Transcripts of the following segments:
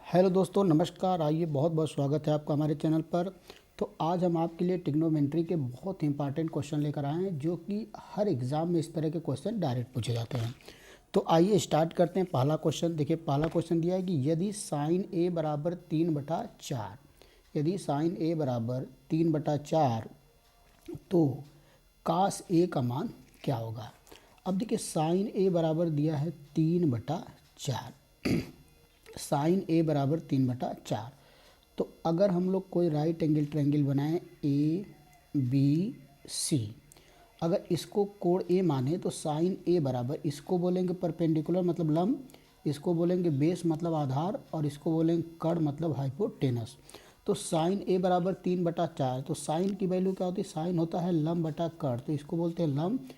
Hello दोस्तों, नमस्कार। आइए, बहुत बहुत स्वागत है आपका हमारे चैनल पर। तो आज हम आपके लिए ट्रिग्नोमेट्री के बहुत इंपॉर्टेंट क्वेश्चन लेकर आए हैं, जो कि हर एग्ज़ाम में इस तरह के क्वेश्चन डायरेक्ट पूछे जाते हैं। तो आइए स्टार्ट करते हैं। पहला क्वेश्चन देखिए, पहला क्वेश्चन दिया है कि यदि साइन ए बराबर 3/4, यदि साइन ए बराबर 3/4 तो कास ए का मान क्या होगा। अब देखिए, साइन ए बराबर दिया है 3/4, साइन ए बराबर 3/4। तो अगर हम लोग कोई राइट एंगल ट्रायंगल बनाएं ए बी सी, अगर इसको कोण ए माने तो साइन ए बराबर, इसको बोलेंगे परपेंडिकुलर मतलब लंब, इसको बोलेंगे बेस मतलब आधार, और इसको बोलेंगे कर्ण मतलब हाइपोटेनस। तो साइन ए बराबर 3/4, तो साइन की वैल्यू क्या होती है, साइन होता है लंब बटा कर्ण, तो इसको बोलते हैं लंब।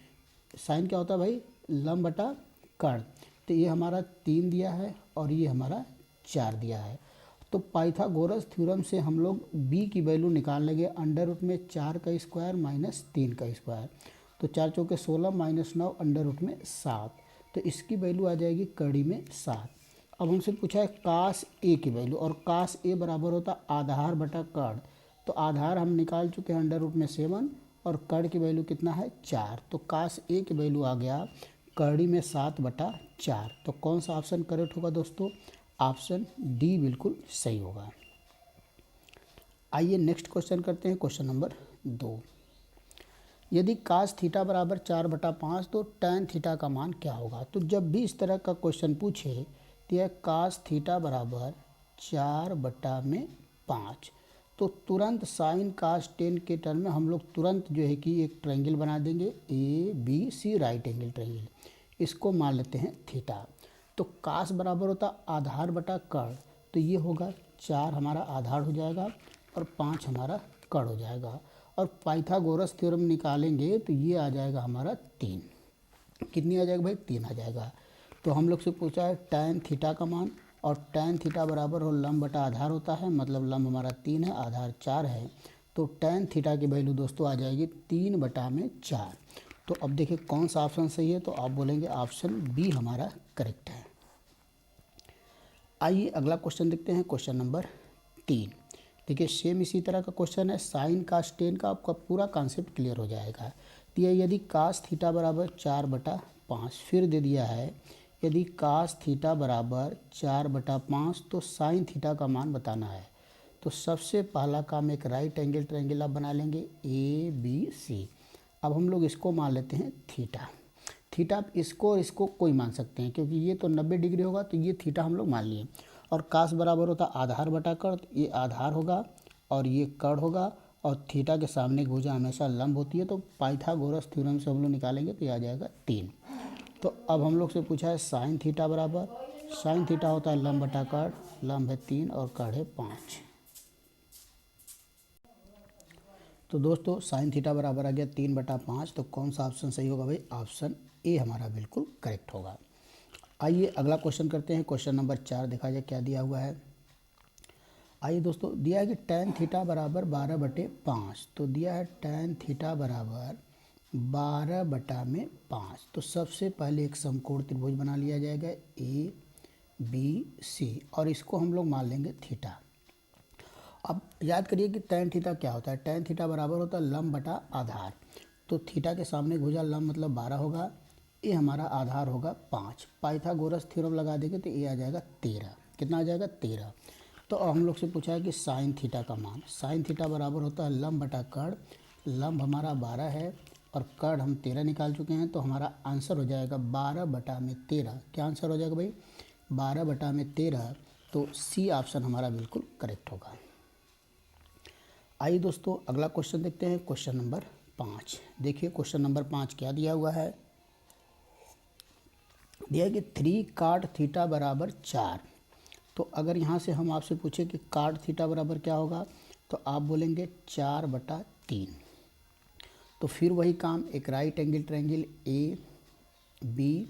साइन क्या होता है भाई, लंब बटा कर्ण। तो ये हमारा 3 दिया है और ये हमारा 4 दिया है। तो पाइथागोरस थ्योरम से हम लोग b की वैल्यू निकाल लेंगे अंडर रूट में 4 का स्क्वायर माइनस 3 का स्क्वायर। तो 4 चौके 16 माइनस 9 अंडर रूट में 7, तो इसकी वैल्यू आ जाएगी कड़ी में 7। अब हमसे पूछा है कास ए की वैल्यू, और कास ए बराबर होता आधार बटा कर्ण। तो आधार हम निकाल चुके हैं अंडर रूट में 7, और कर्ण की वैल्यू कितना है 4। तो कास ए की वैल्यू आ गया कड़ी में 7/4। तो कौन सा ऑप्शन करेक्ट होगा दोस्तों, ऑप्शन डी बिल्कुल सही होगा। आइए नेक्स्ट क्वेश्चन करते हैं, क्वेश्चन नंबर 2। यदि कास थीटा बराबर 4/5 तो टैन थीटा का मान क्या होगा। तो जब भी इस तरह का क्वेश्चन पूछे तो यह कास थीटा बराबर 4/5, तो तुरंत साइन कास टेन के टर्म में हम लोग तुरंत जो है कि एक ट्रायंगल बना देंगे A B C, right angle triangle. इसको मान लेते हैं थीटा। तो कास बराबर होता आधार बटा कर्ण, तो ये होगा 4 हमारा आधार हो जाएगा और 5 हमारा कर्ण हो जाएगा। और पाइथागोरस थ्योरम निकालेंगे तो ये आ जाएगा हमारा 3। कितनी आ जाएगा भाई, 3 आ जाएगा। तो हम लोग से पूछा है टैन थीटा का मान, और टैन थीटा बराबर हो लंब बटा आधार होता है, मतलब लंब हमारा 3 है, आधार 4 है। तो टैन थीटा की वैल्यू दोस्तों आ जाएगी 3/4। तो अब देखिए कौन सा ऑप्शन सही है, तो आप बोलेंगे ऑप्शन बी हमारा करेक्ट है। आइए अगला क्वेश्चन देखते हैं, क्वेश्चन नंबर 3। देखिए सेम इसी तरह का क्वेश्चन है, साइन कास टेन का आपका पूरा कॉन्सेप्ट क्लियर हो जाएगा। तो ये यदि कास थीटा बराबर 4/5, फिर दे दिया है यदि कास थीटा बराबर 4/5 तो साइन थीटा का मान बताना है। तो सबसे पहला काम एक राइट एंगल ट्रायंगल आप बना लेंगे ए बी सी। अब हम लोग इसको मान लेते हैं थीटा। थीटा आप इसको और इसको कोई मान सकते हैं, क्योंकि ये तो 90 डिग्री होगा, तो ये थीटा हम लोग मान लिए। और कास बराबर होता आधार बटा कर्ण, ये आधार होगा और ये कर्ण होगा, और थीटा के सामने भुजा हमेशा लंब होती है। तो पाइथागोरस थ्योरम से हम लोग निकालेंगे तो ये आ जाएगा 3। तो अब हम लोग से पूछा है साइन थीटा बराबर, साइन थीटा होता है लंब बटा कर्ण, लंब है 3 और कर्ण है 5। तो दोस्तों साइन थीटा बराबर आ गया 3/5। तो कौन सा ऑप्शन सही होगा भाई, ऑप्शन ए हमारा बिल्कुल करेक्ट होगा। आइए अगला क्वेश्चन करते हैं, क्वेश्चन नंबर 4। देखा जाए क्या दिया हुआ है। आइए दोस्तों, दिया है कि टैन थीटा बराबर 12/5। तो दिया है टैन थीटा बराबर 12/5। तो सबसे पहले एक समकोण त्रिभुज बना लिया जाएगा ए बी सी, और इसको हम लोग मान लेंगे थीटा। अब याद करिए कि टैन थीटा क्या होता है, टैन थीटा बराबर होता है लंब बटा आधार। तो थीटा के सामने भुजा लंब मतलब 12 होगा, ये हमारा आधार होगा 5। पाइथागोरस थ्योरम लगा देंगे तो ये आ जाएगा 13। कितना आ जाएगा 13। तो अब हम लोग से पूछा है कि साइन थीटा का मान, साइन थीटा बराबर होता है लंब बटा कर्ण। लंब हमारा 12 है और कर्ण हम 13 निकाल चुके हैं, तो हमारा आंसर हो जाएगा 12/13। क्या आंसर हो जाएगा भाई, 12/13। तो सी ऑप्शन हमारा बिल्कुल करेक्ट होगा। आइए दोस्तों अगला क्वेश्चन देखते हैं, क्वेश्चन नंबर 5। देखिए क्वेश्चन नंबर 5 क्या दिया हुआ है। दिया है कि 3 काट थीटा बराबर 4। तो अगर यहाँ से हम आपसे पूछे कि काट थीटा बराबर क्या होगा, तो आप बोलेंगे 4/3। तो फिर वही काम, एक right angle triangle A B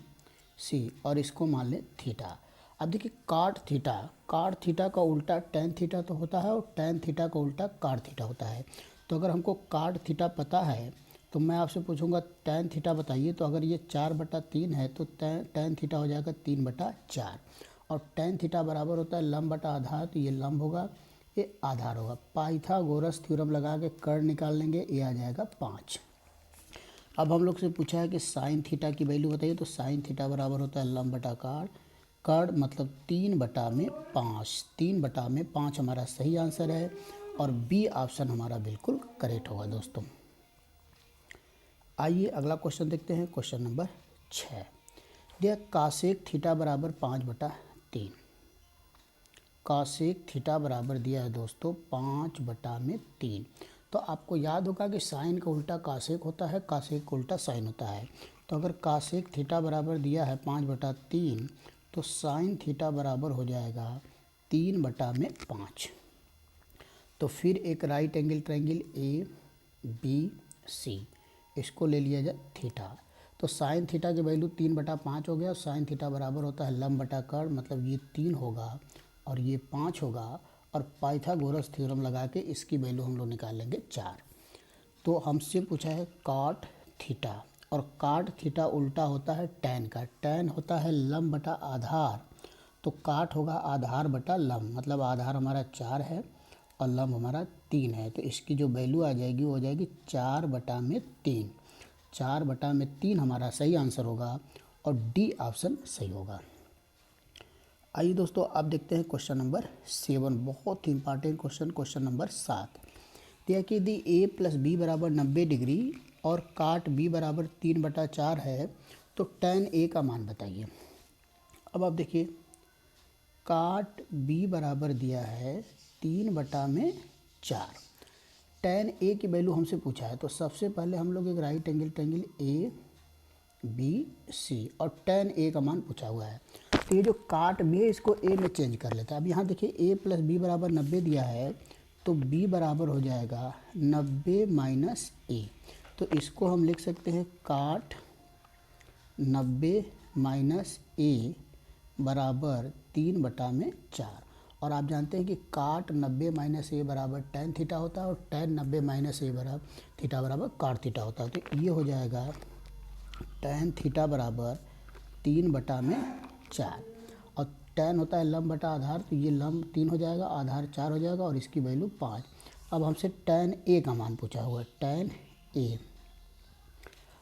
C, और इसको मान लें थीटा। अब देखिए काट थीटा, काट थीटा का उल्टा टैन थीटा तो होता है, और टैन थीटा का उल्टा काट थीटा होता है। तो अगर हमको काट थीटा पता है तो मैं आपसे पूछूंगा टैन थीटा बताइए। तो अगर ये 4/3 है तो टैन थीटा हो जाएगा 3/4। और टेन थीटा बराबर होता है लंब बटा आधार, तो ये लंब होगा, ये आधार होगा। पाइथागोरस थ्योरम लगा के कर्ण निकाल लेंगे, ये आ जाएगा 5। अब हम लोग से पूछा है कि साइन थीटा की वैल्यू बताइए, तो साइन थीटा बराबर होता है लंब बटा कर्ण, कर्ण मतलब 3/5, 3/5 हमारा सही आंसर है और बी ऑप्शन हमारा बिल्कुल करेक्ट होगा दोस्तों। आइए अगला क्वेश्चन देखते हैं, क्वेश्चन नंबर 6। दिया कासेक थीटा बराबर 5/3। कासेक थीटा बराबर दिया है दोस्तों 5/3। तो आपको याद होगा कि साइन का उल्टा कासेक होता है, कासेक का उल्टा साइन होता है। तो अगर कासेक थीटा बराबर दिया है 5/3, तो साइन थीटा बराबर हो जाएगा 3/5। तो फिर एक right angle triangle A B C, इसको ले लिया जाए थीटा। तो साइन थीटा की वैल्यू 3/5 हो गया। साइन थीटा बराबर होता है लंब बटा कर्ण, मतलब ये 3 होगा और ये 5 होगा। और पाइथागोरस थ्योरम लगा के इसकी वैल्यू हम लोग निकाल लेंगे 4। तो हमसे पूछा है काट थीटा, और काट थीटा उल्टा होता है टैन का। टैन होता है लंब बटा आधार, तो काट होगा आधार बटा लंब, मतलब आधार हमारा 4 है और लंब हमारा 3 है। तो इसकी जो वैल्यू आ जाएगी वो हो जाएगी 4/3। 4/3 हमारा सही आंसर होगा और डी ऑप्शन सही होगा। आइए दोस्तों अब देखते हैं क्वेश्चन नंबर 7, बहुत ही इंपॉर्टेंट क्वेश्चन, क्वेश्चन नंबर 7। दिया कि यदि ए प्लस बी बराबर 90 डिग्री और काट बी बराबर 3/4 है, तो टैन ए का मान बताइए। अब आप देखिए, काट बी बराबर दिया है 3/4, टैन ए की वैल्यू हमसे पूछा है। तो सबसे पहले हम लोग एक right angle triangle A B C, और टैन ए का मान पूछा हुआ है। तो ये जो काट बी है इसको ए में चेंज कर लेते हैं। अब यहाँ देखिए ए प्लस बी बराबर 90 दिया है, तो बी बराबर हो जाएगा 90 माइनस ए। तो इसको हम लिख सकते हैं काट 90 माइनस ए बराबर 3/4। और आप जानते हैं कि काट 90 माइनस ए बराबर टैन थीटा होता है, और टैन 90 माइनस ए बराबर थीटा बराबर काट थीटा होता है। तो ये हो जाएगा टैन थीटा बराबर 3/4, और टैन होता है लंब बटा आधार, तो ये लंब 3 हो जाएगा, आधार 4 हो जाएगा और इसकी वैल्यू 5। अब हमसे टैन ए का मान पूछा हुआ है, टैन ए।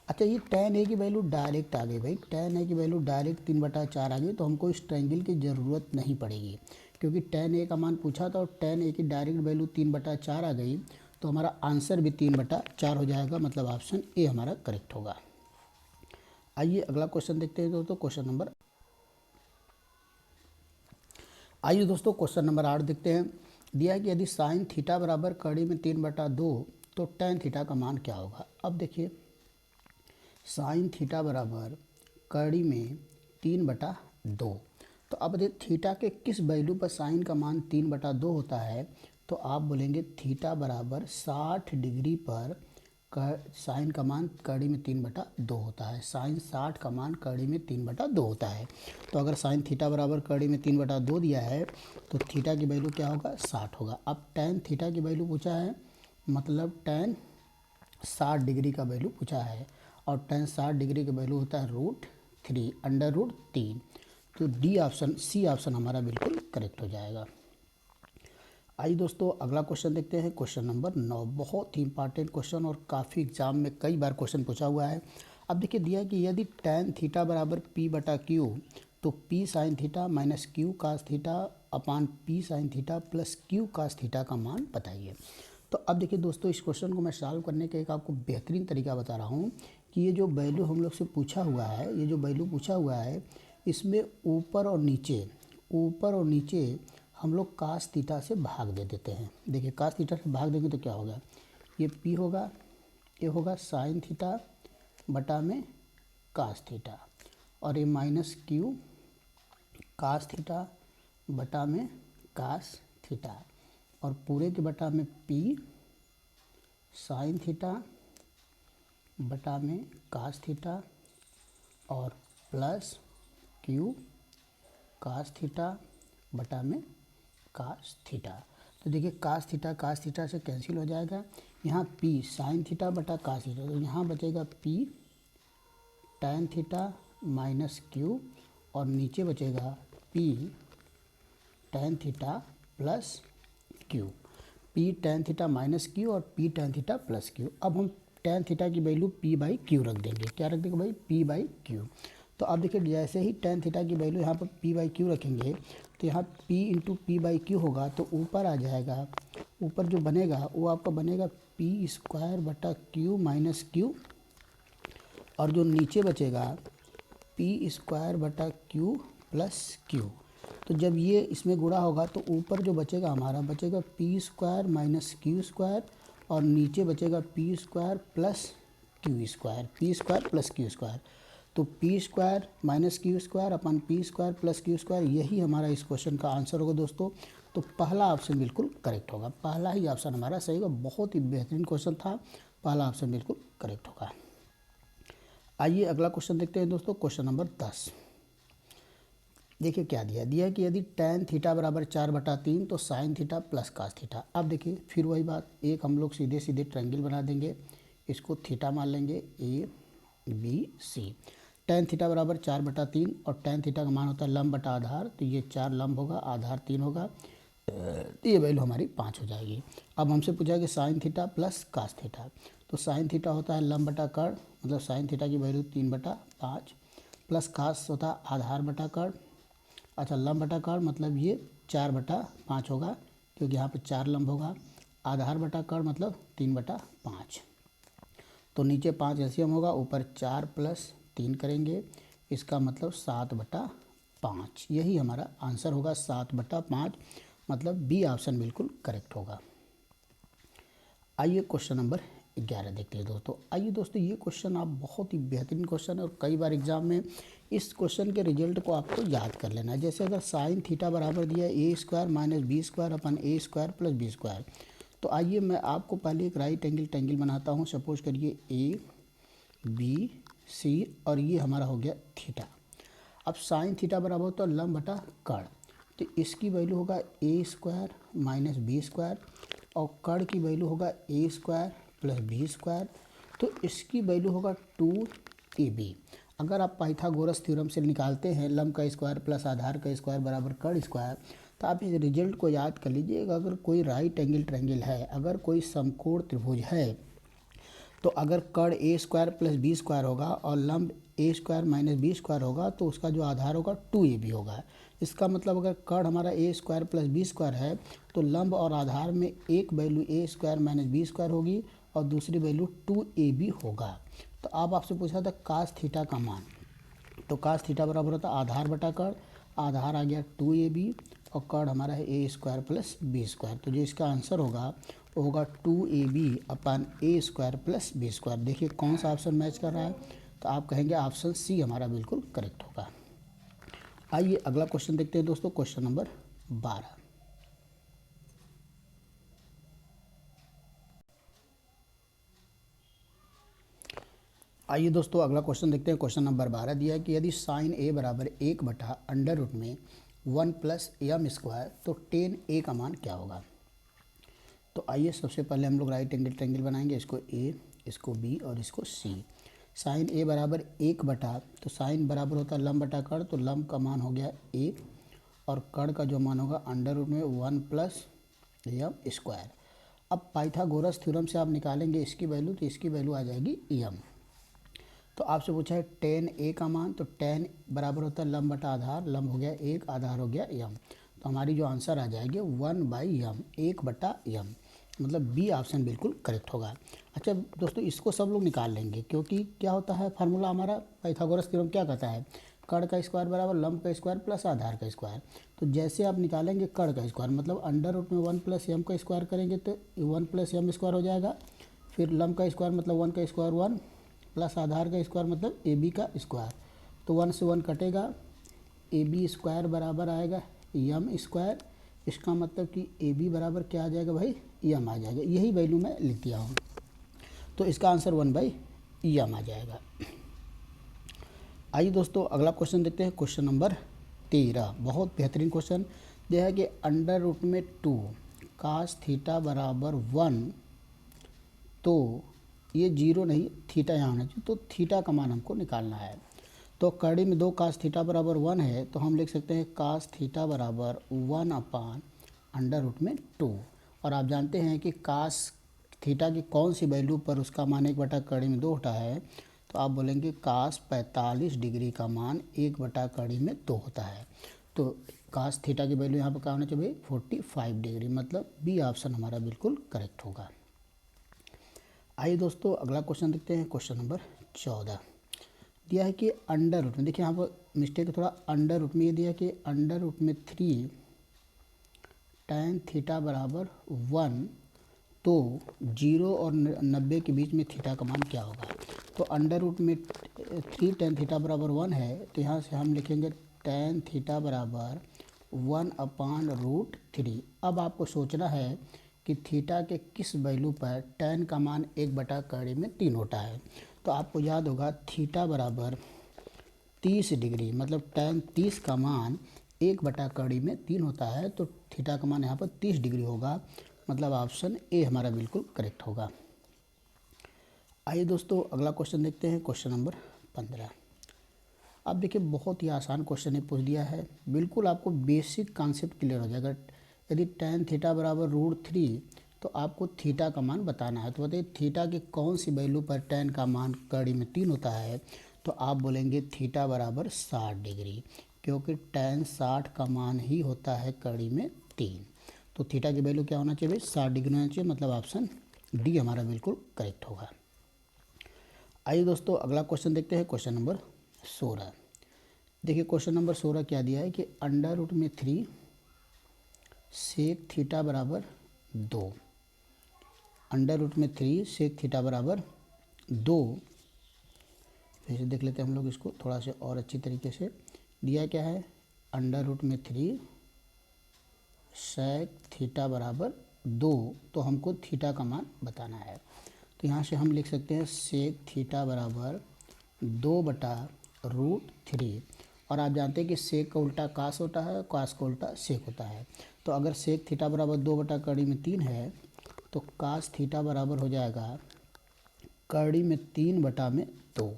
अच्छा, ये टैन ए की वैल्यू डायरेक्ट आ गई भाई, टैन ए की वैल्यू डायरेक्ट 3/4 आ गई, तो हमको इस ट्रायंगल की ज़रूरत नहीं पड़ेगी, क्योंकि टैन ए का मान पूछा था और टैन ए की डायरेक्ट वैल्यू 3/4 आ गई। तो हमारा आंसर भी 3/4 हो जाएगा, मतलब ऑप्शन ए हमारा करेक्ट होगा। आइए अगला क्वेश्चन देखते हैं दोस्तों, क्वेश्चन नंबर, आइए दोस्तों क्वेश्चन नंबर 8 देखते हैं। दिया है कि यदि साइन थीटा बराबर कड़ी में 3/2, तो टैन थीटा का मान क्या होगा। अब देखिए, साइन थीटा बराबर कड़ी में 3/2, तो अब देखिए थीटा के किस वैल्यू पर साइन का मान 3/2 होता है। तो आप बोलेंगे थीटा बराबर 60 डिग्री पर साइन का मान कड़ी में 3/2 होता है। साइन 60 का मान कड़ी में 3/2 होता है। तो अगर साइन थीटा बराबर कड़ी में 3/2 दिया है, तो थीटा की वैल्यू क्या होगा, 60 होगा। अब टैन थीटा की वैल्यू पूछा है, मतलब टैन 60 डिग्री का वैल्यू पूछा है, और टैन 60 डिग्री का वैल्यू होता है √3, √3। तो डी ऑप्शन, सी ऑप्शन हमारा बिल्कुल करेक्ट हो जाएगा। आइए दोस्तों अगला क्वेश्चन देखते हैं, क्वेश्चन नंबर 9, बहुत ही इंपॉर्टेंट क्वेश्चन और काफ़ी एग्जाम में कई बार क्वेश्चन पूछा हुआ है। अब देखिए, दिया है कि यदि टैन थीटा बराबर p/q, तो p sine theta minus q cos theta upon p sine theta plus q cos theta का मान बताइए। तो अब देखिए दोस्तों, इस क्वेश्चन को मैं सॉल्व करने का एक आपको बेहतरीन तरीका बता रहा हूँ कि ये जो वैल्यू हम लोग से पूछा हुआ है, ये जो वैल्यू पूछा हुआ है, इसमें ऊपर और नीचे हम लोग कास थीटा से भाग दे देते हैं। देखिए कास थीटा से भाग देंगे तो क्या होगा, ये p होगा, ये होगा साइन थीटा बटा में कास थीटा, और ये माइनस q कास थीटा बटा में कास थीटा, और पूरे के बटा में p साइन थीटा बटा में कास थीटा, और प्लस q कास थीटा बटा में कास थीटा। तो देखिए कास थीटा से कैंसिल हो जाएगा, यहाँ p साइन थीटा बटा कास थीटा, तो यहाँ बचेगा p tan theta minus q, और नीचे बचेगा p tan theta plus q, p tan theta minus q और p tan theta plus q. अब हम टेन थीटा की वैल्यू पी बाई क्यू रख देंगे। क्या रख देंगे भाई? P by q. तो अब देखिए जैसे ही टेन थीटा की वैल्यू यहाँ पर पी बाई क्यू रखेंगे तो यहाँ p into p by q होगा, तो ऊपर आ जाएगा, ऊपर जो बनेगा वो आपका बनेगा पी स्क्वायर बटा क्यू माइनस क्यू, और जो नीचे बचेगा पी स्क्वायर बटा क्यू प्लस क्यू। तो जब ये इसमें गुणा होगा तो ऊपर जो बचेगा हमारा बचेगा p square minus q square, और नीचे बचेगा p square plus q square, p square plus q square. तो p square minus q square upon p square plus q square, यही हमारा इस क्वेश्चन का आंसर होगा दोस्तों। तो पहला ऑप्शन बिल्कुल करेक्ट होगा, पहला ही ऑप्शन हमारा सही होगा। बहुत ही बेहतरीन क्वेश्चन था, पहला ऑप्शन बिल्कुल करेक्ट होगा। आइए अगला क्वेश्चन देखते हैं दोस्तों, क्वेश्चन नंबर 10। देखिए क्या दिया, दिया है कि यदि tan थीटा बराबर 4/3 तो sin theta plus cos theta. अब देखिए फिर वही बात, एक हम लोग सीधे सीधे ट्रायंगल बना देंगे, इसको थीटा मान लेंगे ABC। tan थीटा बराबर 4/3 और tan थीटा का मान होता है लंब बटा आधार, तो ये 4 लंब होगा, आधार 3 होगा, तो ये वैल्यू हमारी 5 हो जाएगी। अब हमसे पूछा कि sin theta plus cos theta, तो sin थीटा होता है लंब बटा कर्ण, मतलब sin थीटा की वैल्यू 3/5, प्लस cos होता है आधार बटा कर्ण, अच्छा लंब बटा कर्ण मतलब ये 4/5 होगा, क्योंकि यहाँ पे 4 लंब होगा, आधार बटा कर्ण मतलब 3/5। तो नीचे 5 एलसीएम होगा, ऊपर 4 प्लस 3 करेंगे, इसका मतलब 7/5। यही हमारा आंसर होगा 7/5, मतलब बी ऑप्शन बिल्कुल करेक्ट होगा। आइए क्वेश्चन नंबर 11 देखते हैं दोस्तों। आइए दोस्तों ये क्वेश्चन आप बहुत ही बेहतरीन क्वेश्चन है, और कई बार एग्जाम में इस क्वेश्चन के रिजल्ट को आपको याद कर लेना है। जैसे अगर साइन थीटा बराबर दिया है a square minus b square upon a square plus b square, तो आइए मैं आपको पहले एक राइट एंगल ट्रायंगल बनाता हूँ। सपोज करिए ए बी सी और ये हमारा हो गया थीटा। अब साइन थीटा बराबर होता है लंब बटा कर्ण, तो इसकी वैल्यू होगा ए स्क्वायर माइनस बी स्क्वायर, और कर्ण की वैल्यू होगा ए स्क्वायर प्लस बी स्क्वायर, तो इसकी वैल्यू होगा 2ab। अगर आप पाइथागोरस थ्योरम से निकालते हैं लंब का स्क्वायर प्लस आधार का स्क्वायर बराबर कर्ण स्क्वायर, तो आप इस रिजल्ट को याद कर लीजिएगा। अगर कोई राइट एंगल ट्रायंगल है, अगर कोई समकोण त्रिभुज है, तो अगर कर्ण ए स्क्वायर प्लस बी स्क्वायर होगा और लंब ए स्क्वायर माइनस बी स्क्वायर होगा, तो उसका जो आधार होगा 2ab होगा। इसका मतलब अगर कर्ण हमारा ए स्क्वायर प्लस बी स्क्वायर है, तो लंब और आधार में एक वैल्यू ए स्क्वायर माइनस बी स्क्वायर होगी और दूसरी वैल्यू 2ab होगा। तो अब आपसे पूछा था कास थीटा का मान, तो कास थीटा बराबर होता है आधार बटा कर्ण, आधार आ गया 2ab और कर्ण हमारा है a square plus b square. तो जो इसका आंसर होगा वो होगा 2ab upon a square plus b square. देखिए कौन सा ऑप्शन मैच कर रहा है, तो आप कहेंगे ऑप्शन सी हमारा बिल्कुल करेक्ट होगा। आइए अगला क्वेश्चन देखते हैं दोस्तों, क्वेश्चन नंबर 12। आइए दोस्तों अगला क्वेश्चन देखते हैं, क्वेश्चन नंबर 12 दिया है कि यदि साइन ए बराबर 1/√1 में 1 प्लस एम स्क्वायर, तो टेन ए का मान क्या होगा। तो आइए सबसे पहले हम लोग राइट एंगल ट्रायंगल बनाएंगे, इसको ए, इसको बी और इसको सी। साइन ए बराबर 1 तो साइन बराबर होता है लंब बटा कर्ण, तो लंब का मान हो गया 1 और कर्ण का जो मान होगा अंडर रूट में 1 प्लस एम स्क्वायर। अब पाइथागोरस थ्योरम से आप निकालेंगे इसकी वैल्यू, तो इसकी वैल्यू आ जाएगी एम। तो आपसे पूछा है टेन ए का मान, तो टेन बराबर होता है लंब बटा आधार, लंब हो गया 1, आधार हो गया एम, तो हमारी जो आंसर आ जाएगी 1/m, 1/m, मतलब बी ऑप्शन बिल्कुल करेक्ट होगा। अच्छा दोस्तों इसको सब लोग निकाल लेंगे, क्योंकि क्या होता है फार्मूला हमारा पाइथागोरस थ्योरम क्या कहता है, कर्ण का स्क्वायर बराबर लंब का स्क्वायर प्लस आधार का स्क्वायर। तो जैसे आप निकालेंगे कर्ण का स्क्वायर मतलब अंडर रूट में 1 प्लस एम का स्क्वायर करेंगे तो 1 प्लस एम स्क्वायर हो जाएगा, फिर लंब का स्क्वायर मतलब 1 का स्क्वायर 1 प्लस आधार का स्क्वायर मतलब ए बी का स्क्वायर, तो 1 से 1 कटेगा, ए बी स्क्वायर बराबर आएगा एम स्क्वायर। इसका मतलब कि ए बी बराबर क्या आ जाएगा भाई, एम आ जाएगा। यही वैल्यू मैं लिख दिया हूँ, तो इसका आंसर 1/m आ जाएगा। आइए दोस्तों अगला क्वेश्चन देखते हैं, क्वेश्चन नंबर 13। बहुत बेहतरीन क्वेश्चन यह है कि अंडर रूट में 2 कास थीटा बराबर 1, तो ये 0 नहीं, थीटा यहाँ होना चाहिए, तो थीटा का मान हमको निकालना है। तो कड़ी में 2 कास थीटा बराबर 1 है, तो हम लिख सकते हैं कास थीटा बराबर 1/√2। और आप जानते हैं कि कास थीटा की कौन सी वैल्यू पर उसका मान 1 कड़ी में 2 होता है, तो आप बोलेंगे कास 45 डिग्री का मान 1 कड़ी में 2 होता है। तो कास थीटा की वैल्यू यहाँ पर क्या होना चाहिए, 45 डिग्री, मतलब बी ऑप्शन हमारा बिल्कुल करेक्ट होगा। आइए दोस्तों अगला क्वेश्चन देखते हैं। क्वेश्चन नंबर 14 दिया है कि अंडर रूट में, देखिए यहाँ पर मिस्टेक है थोड़ा, अंडर रूट में ये दिया कि अंडर रूट में 3 tan थीटा बराबर 1, तो 0 और 90 के बीच में थीटा का मान क्या होगा। तो अंडर रूट में 3 tan थीटा बराबर 1 है, तो यहाँ से हम लिखेंगे tan थीटा बराबर 1/√3। अब आपको सोचना है कि थीटा के किस वैल्यू पर tan का मान 1/3 में 3 होता है। तो आपको याद होगा थीटा बराबर 30 डिग्री, मतलब tan 30 का मान 1/3 में 3 होता है, तो थीटा का मान यहाँ पर 30 डिग्री होगा, मतलब ऑप्शन ए हमारा बिल्कुल करेक्ट होगा। आइए दोस्तों अगला क्वेश्चन देखते हैं। Question number 15। अब देखिए बहुत ही आसान क्वेश्चन है, पूछ दिया है, बिल्कुल आपको बेसिक कॉन्सेप्ट क्लियर हो जाएगा। यदि tan थीटा बराबर √3, तो आपको थीटा का मान बताना है। तो बताइए थीटा की कौन सी वैल्यू पर tan का मान कड़ी में 3 होता है। तो आप बोलेंगे थीटा बराबर 60 डिग्री, क्योंकि tan 60 का मान ही होता है कड़ी में 3। तो थीटा की वैल्यू क्या होना चाहिए, 60 डिग्री होना चाहिए, मतलब ऑप्शन डी हमारा बिल्कुल करेक्ट होगा। आइए दोस्तों अगला क्वेश्चन देखते हैं। Question number 16। देखिए क्वेश्चन नंबर 16 क्या दिया है कि अंडर रूट में 3 सेक थीटा बराबर 2, अंडर रूट में 3 सेक थीटा बराबर 2। फिर से देख लेते हैं हम लोग इसको थोड़ा से और अच्छी तरीके से। दिया क्या है, अंडर रूट में 3 सेक थीटा बराबर 2, तो हमको थीटा का मान बताना है। तो यहाँ से हम लिख सकते हैं सेक थीटा बराबर 2/√3। और आप जानते हैं कि सेक का उल्टा कास होता है, कास का उल्टा सेक होता है। तो अगर सेक थीटा बराबर 2/कड़ी में 3 है, तो कास थीटा बराबर हो जाएगा कड़ी में 3/2।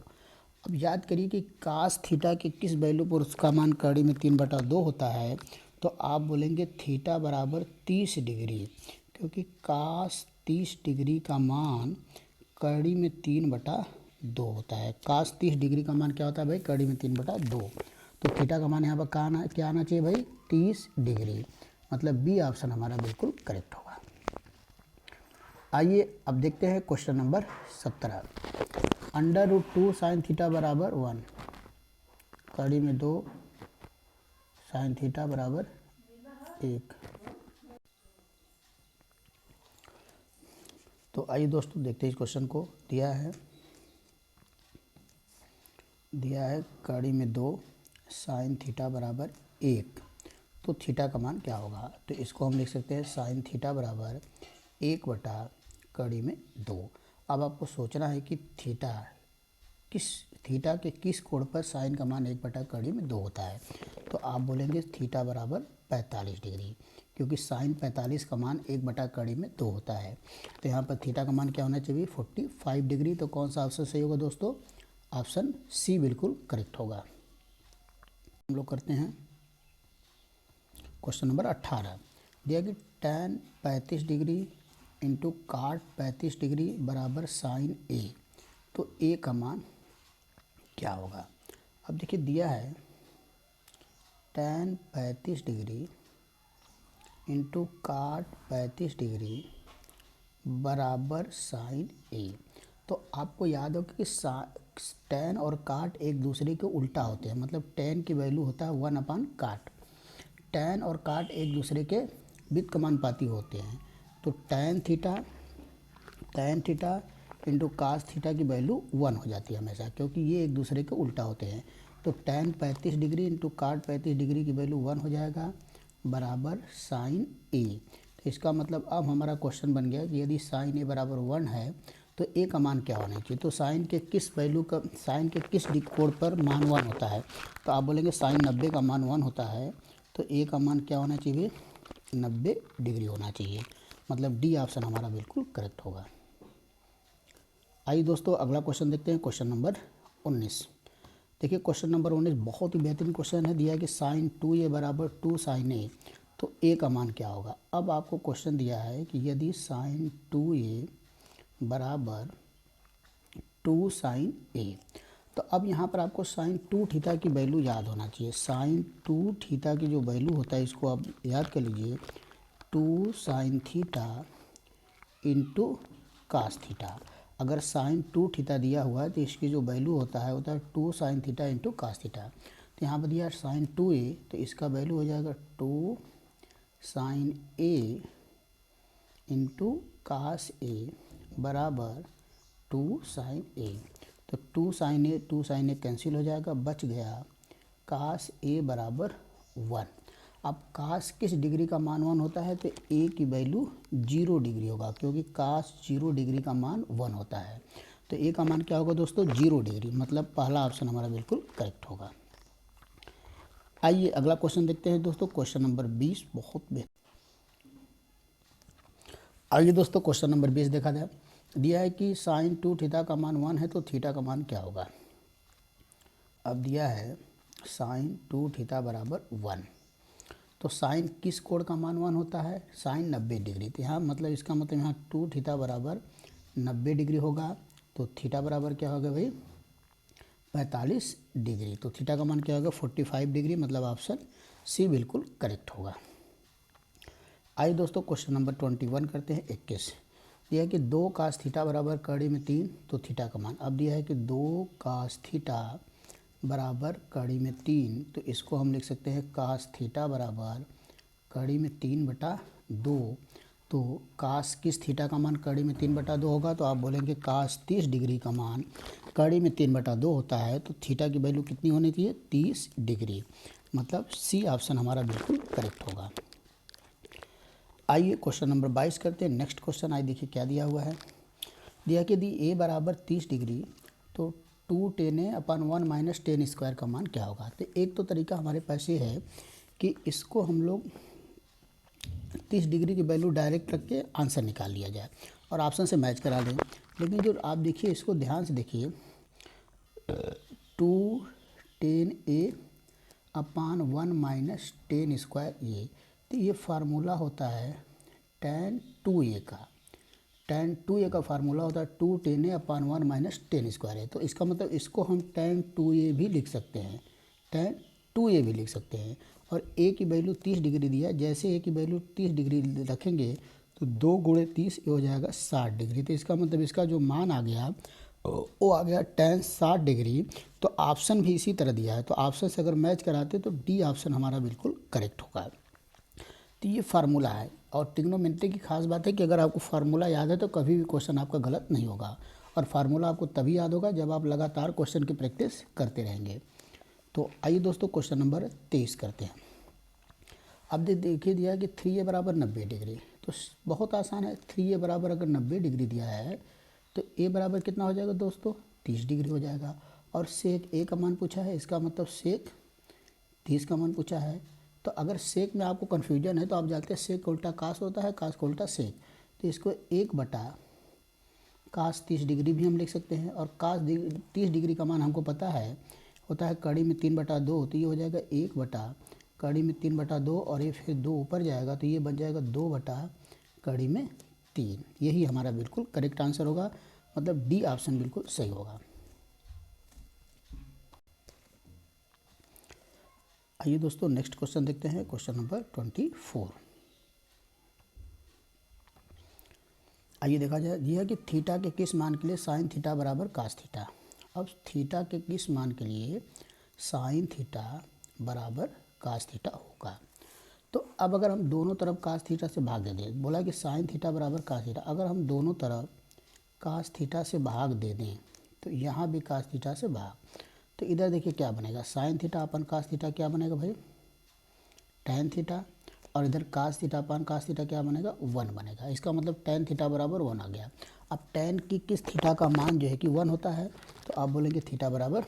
अब याद करिए कि कास थीटा के किस वैल्यू पर उसका मान कड़ी में 3/2 होता है। तो आप बोलेंगे थीटा बराबर 30 डिग्री, क्योंकि कास 30 डिग्री का मान कड़ी में 3/2 होता है। कास 30 डिग्री का मान क्या होता है भाई, कड़ी में 3/2। तो थीटा का मान यहाँ पर क्या आना चाहिए भाई, 30 डिग्री, मतलब बी ऑप्शन हमारा बिल्कुल करेक्ट होगा। आइए अब देखते हैं question number 17। Under root 2 sine theta बराबर 1, कड़ी में 2 साइन थीटा बराबर 1। तो आइए दोस्तों देखते हैं इस क्वेश्चन को। दिया है कड़ी में 2 साइन थीटा बराबर 1, तो थीटा का मान क्या होगा। तो इसको हम लिख सकते हैं साइन थीटा बराबर 1/कड़ी में 2। अब आपको सोचना है कि थीटा के किस कोण पर साइन का मान 1/कड़ी में 2 होता है। तो आप बोलेंगे थीटा बराबर 45 डिग्री, क्योंकि साइन 45 का मान 1/कड़ी में 2 होता है। तो यहाँ पर थीटा का मान क्या होना चाहिए, 45 डिग्री। तो कौन सा ऑप्शन सही होगा दोस्तों, ऑप्शन सी बिल्कुल करेक्ट होगा। हम लोग करते हैं क्वेश्चन नंबर 18। दिया कि tan 35 डिग्री इंटू काट 35 डिग्री बराबर साइन ए, तो ए का मान क्या होगा। अब देखिए दिया है tan 35 डिग्री इंटू काट 35 डिग्री बराबर साइन ए। तो आपको याद हो कि tan और काट एक दूसरे के उल्टा होते हैं, मतलब tan की वैल्यू होता है 1/काट। tan और काट एक दूसरे के व्युत्क्रमानुपाती होते हैं। तो tan theta into cos theta की वैल्यू 1 हो जाती है हमेशा, क्योंकि ये एक दूसरे के उल्टा होते हैं। तो tan 35 डिग्री इंटू काट 35 डिग्री की वैल्यू 1 हो जाएगा बराबर साइन ए। तो इसका मतलब अब हमारा क्वेश्चन बन गया कि यदि साइन ए बराबर 1 है, तो ए का मान क्या होना चाहिए। तो साइन के किस कोण पर मान 1 होता है। तो आप बोलेंगे साइन 90 का मान 1 होता है, तो ए का मान क्या होना चाहिए, 90 डिग्री होना चाहिए, मतलब डी ऑप्शन हमारा बिल्कुल करेक्ट होगा। आइए दोस्तों अगला क्वेश्चन देखते हैं। Question number 19। देखिए क्वेश्चन नंबर 19 बहुत ही बेहतरीन क्वेश्चन है। दिया है कि साइन 2a बराबर 2 साइन ए, तो a का मान क्या होगा। अब आपको क्वेश्चन दिया है कि यदि साइन 2a बराबर 2 साइन ए, तो अब यहाँ पर आपको साइन 2 थीटा की वैल्यू याद होना चाहिए। साइन 2 थीटा की जो वैल्यू होता है इसको आप याद कर लीजिए, 2 sine theta into cos theta. अगर साइन 2 थीटा दिया हुआ है तो इसकी जो वैल्यू होता है 2 sine theta into cos theta. तो यहाँ पर दिया साइन 2a, तो इसका वैल्यू हो जाएगा 2 साइन ए इंटू कास ए बराबर 2 साइन ए। तो 2 साइन ए कैंसिल हो जाएगा, बच गया कास ए बराबर 1। अब कास किस डिग्री का मान 1 होता है, तो ए की वैल्यू 0 डिग्री होगा, क्योंकि कास 0 डिग्री का मान 1 होता है। तो ए का मान क्या होगा दोस्तों, 0 डिग्री, मतलब पहला ऑप्शन हमारा बिल्कुल करेक्ट होगा। आइए अगला क्वेश्चन देखते हैं दोस्तों, क्वेश्चन नंबर 20 बहुत बेहतर। आइए दोस्तों क्वेश्चन नंबर 20 देखा जाए। दिया है कि साइन 2 थीटा का मान 1 है, तो थीटा का मान क्या होगा। अब दिया है साइन 2 थीटा बराबर 1, तो साइन किस कोण का मान 1 होता है, साइन 90 डिग्री। तो यहाँ मतलब इसका मतलब यहाँ 2 थीटा बराबर 90 डिग्री होगा, तो थीटा बराबर क्या होगा भाई 45 डिग्री। तो थीटा का मान क्या होगा 45 डिग्री, मतलब ऑप्शन सी बिल्कुल करेक्ट होगा। आइए दोस्तों क्वेश्चन नंबर 21 करते हैं। 21 दिया है कि 2 कास थीटा बराबर कड़ी में 3, तो थीटा का मान। अब दिया है कि 2 कास थीटा बराबर कड़ी में 3, तो इसको हम लिख सकते हैं कास थीटा बराबर कड़ी में 3/2। तो कास किस थीटा का मान कड़ी में 3/2 होगा, तो आप बोलेंगे कास 30 डिग्री का मान कड़ी में 3/2 होता है, तो थीटा की वैल्यू कितनी होनी चाहिए 30 डिग्री, मतलब सी ऑप्शन हमारा बिल्कुल करेक्ट होगा। आइए क्वेश्चन नंबर 22 करते हैं। नेक्स्ट क्वेश्चन आइए देखिए क्या दिया हुआ है। दिया कि यदि ए बराबर 30 डिग्री, तो 2 tan a upon 1 minus tan square का मान क्या होगा। तो एक तो तरीका हमारे पास ये है कि इसको हम लोग 30 डिग्री की वैल्यू डायरेक्ट रख के आंसर निकाल लिया जाए और ऑप्शन से मैच करा दें। लेकिन जो आप देखिए इसको ध्यान से देखिए, 2 tan a upon 1 minus tan square a, तो ये फार्मूला होता है tan 2a का। tan 2a का फार्मूला होता है 2 tan a upon 1 minus tan square है। तो इसका मतलब इसको हम tan 2a भी लिख सकते हैं, tan 2a भी लिख सकते हैं। और a की वैल्यू 30 डिग्री दिया है, जैसे a की वैल्यू 30 डिग्री रखेंगे तो 2 गुणे 30 ये हो जाएगा 60 डिग्री। तो इसका मतलब इसका जो मान आ गया वो आ गया tan 60 डिग्री। तो ऑप्शन भी इसी तरह दिया है, तो ऑप्शन से अगर मैच कराते तो डी ऑप्शन हमारा बिल्कुल करेक्ट होगा। तो ये फार्मूला है, और ट्रिग्नोमेट्री की खास बात है कि अगर आपको फार्मूला याद है तो कभी भी क्वेश्चन आपका गलत नहीं होगा। और फार्मूला आपको तभी याद होगा जब आप लगातार क्वेश्चन की प्रैक्टिस करते रहेंगे। तो आइए दोस्तों क्वेश्चन नंबर 23 करते हैं। अब देखिए दिया है कि 3a बराबर 90 डिग्री, तो बहुत आसान है। 3a बराबर अगर 90 डिग्री दिया है तो a बराबर कितना हो जाएगा दोस्तों 30 डिग्री हो जाएगा। और सेक a का मान पूछा है, इसका मतलब सेक 30 का मान पूछा है। तो अगर सेक में आपको कन्फ्यूजन है तो आप जानते हैं सेक का उल्टा कास होता है, कास का उल्टा सेक। तो इसको 1 कास 30 डिग्री भी हम लिख सकते हैं। और कास 30 डिग्री का मान हमको पता है होता है कड़ी में 3/2, तो ये हो जाएगा 1 कड़ी में 3/2, और ये फिर 2 ऊपर जाएगा तो ये बन जाएगा 2 कड़ी में 3। यही हमारा बिल्कुल करेक्ट आंसर होगा, मतलब डी ऑप्शन बिल्कुल सही होगा। आइए दोस्तों नेक्स्ट क्वेश्चन देखते हैं, क्वेश्चन नंबर 24। आइए देखा जाए, यह कि थीटा के किस मान के लिए साइन थीटा बराबर कास थीटा। अब थीटा के किस मान के लिए साइन थीटा बराबर कास थीटा होगा। तो अब अगर हम दोनों तरफ कास थीटा से भाग दे दें, बोला कि साइन थीटा बराबर कास थीटा, अगर हम दोनों तरफ कास थीटा से भाग दे दें तो यहाँ भी कास थीटा से भाग, तो इधर देखिए क्या बनेगा, साइन थीटा अपन कास थीटा क्या बनेगा भाई टैन थीटा, और इधर कास थीटा अपन कास थीटा क्या बनेगा 1 बनेगा। इसका मतलब टैन थीटा बराबर 1 आ गया। अब टैन की किस थीटा का मान जो है कि 1 होता है, तो आप बोलेंगे थीटा बराबर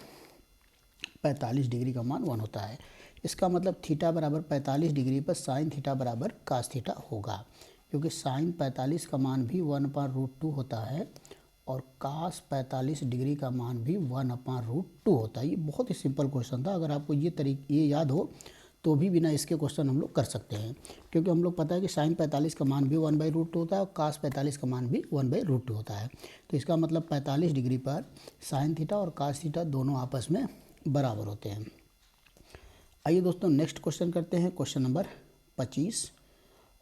45 डिग्री का मान 1 होता है। इसका मतलब थीटा बराबर 45 डिग्री पर साइन थीटा बराबर कास थीटा होगा, क्योंकि साइन 45 का मान भी 1/√2 होता है और cos 45 डिग्री का मान भी 1/√2 होता है। ये बहुत ही सिंपल क्वेश्चन था, अगर आपको ये याद हो तो भी बिना इसके क्वेश्चन हम लोग कर सकते हैं, क्योंकि हम लोग पता है कि sin 45 का मान भी 1/√2 होता है और cos 45 का मान भी 1/√2 होता है। तो इसका मतलब 45 डिग्री पर sin थीटा और cos थीटा दोनों आपस में बराबर होते हैं। आइए दोस्तों नेक्स्ट क्वेश्चन करते हैं, क्वेश्चन नंबर 25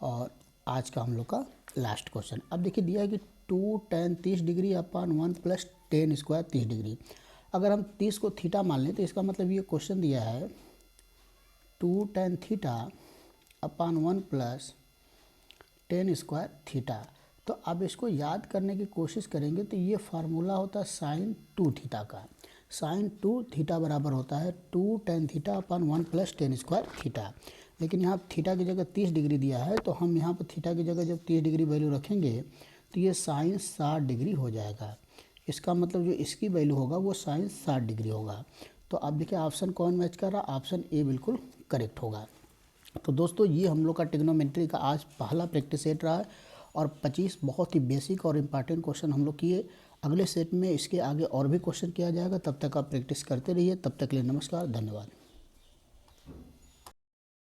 और आज का हम लोग का लास्ट क्वेश्चन। अब देखिए दिया है कि 2 tan 30 डिग्री अपन 1 + tan स्क्वायर 30 डिग्री। अगर हम 30 को थीटा मान लें तो इसका मतलब ये क्वेश्चन दिया है 2 tan थीटा अपन 1 + tan स्क्वायर थीटा। तो अब इसको याद करने की कोशिश करेंगे तो ये फार्मूला होता है sin 2 थीटा का। sin 2 थीटा बराबर होता है 2 tan थीटा अपन 1 + tan स्क्वायर थीटा। लेकिन यहाँ थीटा की जगह 30 डिग्री दिया है, तो हम यहाँ पर थीटा की जगह जब 30 डिग्री वैल्यू रखेंगे तो ये sin 60 डिग्री हो जाएगा। इसका मतलब जो इसकी वैल्यू होगा वो sin 60 डिग्री होगा। तो आप देखिए ऑप्शन कौन मैच कर रहा है, ऑप्शन ए बिल्कुल करेक्ट होगा। तो दोस्तों ये हम लोग का ट्रिग्नोमेट्री का आज पहला प्रैक्टिस सेट रहा है और 25 बहुत ही बेसिक और इम्पॉर्टेंट क्वेश्चन हम लोग किए। अगले सेट में इसके आगे और भी क्वेश्चन किया जाएगा, तब तक आप प्रैक्टिस करते रहिए। तब तक के लिए नमस्कार, धन्यवाद।